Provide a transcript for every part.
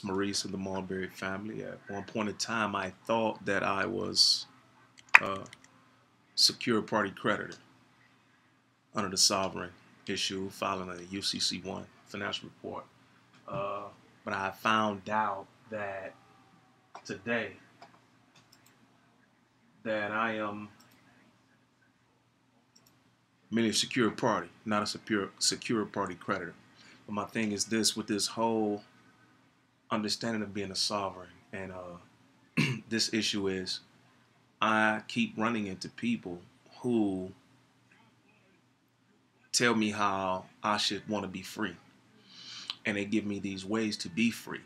Maurice of the Mulberry family. At one point in time, I thought that I was a secure party creditor under the Sovereign issue, filing a UCC1 financial report. Uh, but I found out that today that I am merely a secure party, not a secure party creditor. But my thing is this: with this whole understanding of being a sovereign, and this issue is I keep running into people who tell me how I should want to be free. And they give me these ways to be free.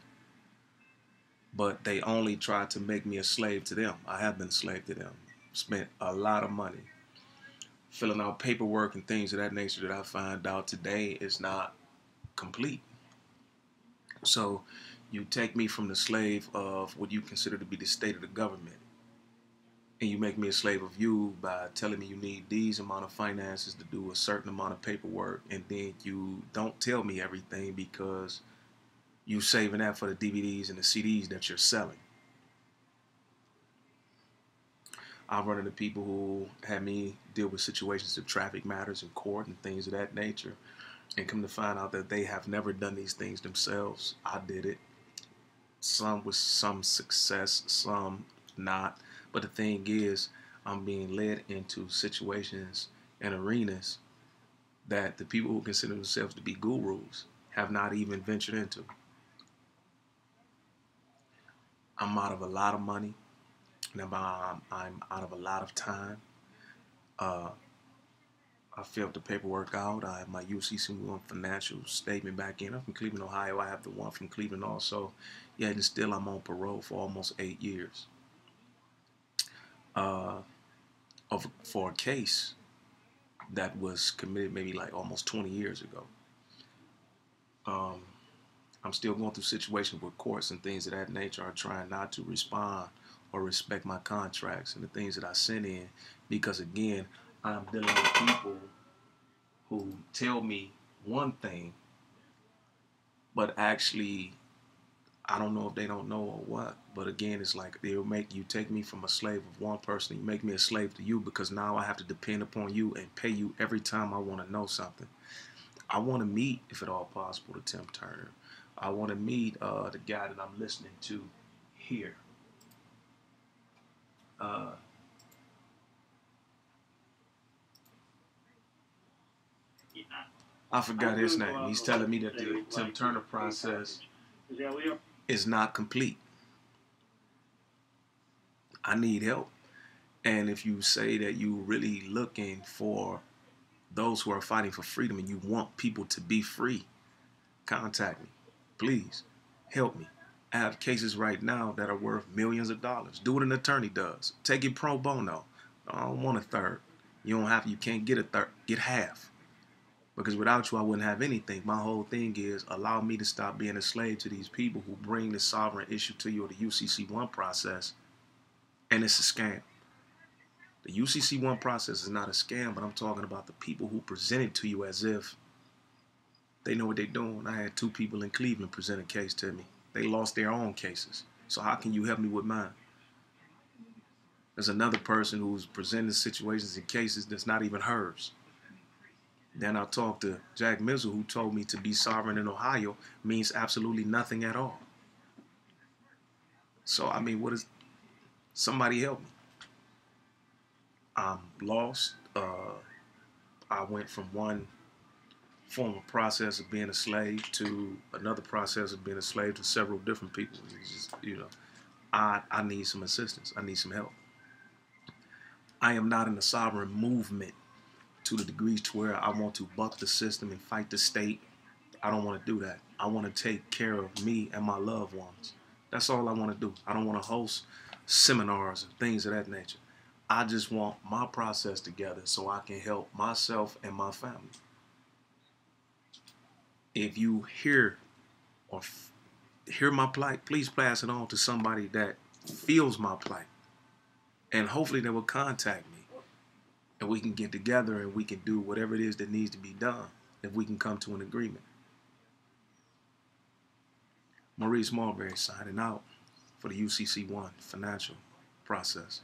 But they only try to make me a slave to them. I have been a slave to them. Spent a lot of money filling out paperwork and things of that nature that I find out today is not complete. So you take me from the slave of what you consider to be the state of the government, and you make me a slave of you by telling me you need these amount of finances to do a certain amount of paperwork, and then you don't tell me everything because you saving that for the DVDs and the CDs that you're selling. I've run into people who had me deal with situations of traffic matters in court and things of that nature, and come to find out that they have never done these things themselves. I did it, some with some success, some not. But the thing is, I'm being led into situations and arenas that the people who consider themselves to be gurus have not even ventured into. I'm out of a lot of money, and I'm out of a lot of time. Uh, I filled the paperwork out. I have my UCC1 financial statement back in. I'm from Cleveland, Ohio. I have the one from Cleveland also. Yet and still I'm on parole for almost 8 years. Uh, for a case that was committed maybe like almost 20 years ago. Um, I'm still going through situations with courts and things of that nature are trying not to respond or respect my contracts and the things that I sent in because, again, I'm dealing with people who tell me one thing, but actually, I don't know if they don't know or what. But again, it's like they'll make you take me from a slave of one person, you make me a slave to you because now I have to depend upon you and pay you every time I want to know something. I want to meet, if at all possible, the Tim Turner. I want to meet the guy that I'm listening to here. Uh, I forgot his name. He's telling me that the Tim Turner process is not complete. I need help. And if you say that you're really looking for those who are fighting for freedom and you want people to be free, contact me. Please help me. I have cases right now that are worth millions of dollars. Do what an attorney does. Take it pro bono. I don't want a third. You can't get a third. Get half. Because without you, I wouldn't have anything. My whole thing is allow me to stop being a slave to these people who bring the sovereign issue to you or the UCC1 process, and it's a scam. The UCC1 process is not a scam, but I'm talking about the people who present it to you as if they know what they're doing. I had two people in Cleveland present a case to me. They lost their own cases. So how can you help me with mine? There's another person who's presenting situations and cases that's not even hers. Then I talked to Jack Mizzle, who told me to be sovereign in Ohio means absolutely nothing at all. So, I mean, what is, somebody help me. I'm lost. I went from one form of process of being a slave to another process of being a slave to several different people. It's just, I need some assistance. I need some help. I am not in the sovereign movement to the degrees to where I want to buck the system and fight the state. I don't want to do that. I want to take care of me and my loved ones. That's all I want to do. I don't want to host seminars and things of that nature. I just want my process together so I can help myself and my family. If you or hear my plight, please pass it on to somebody that feels my plight. And hopefully they will contact me. And we can get together and we can do whatever it is that needs to be done if we can come to an agreement. Maurice Marbury signing out for the UCC1 financial process.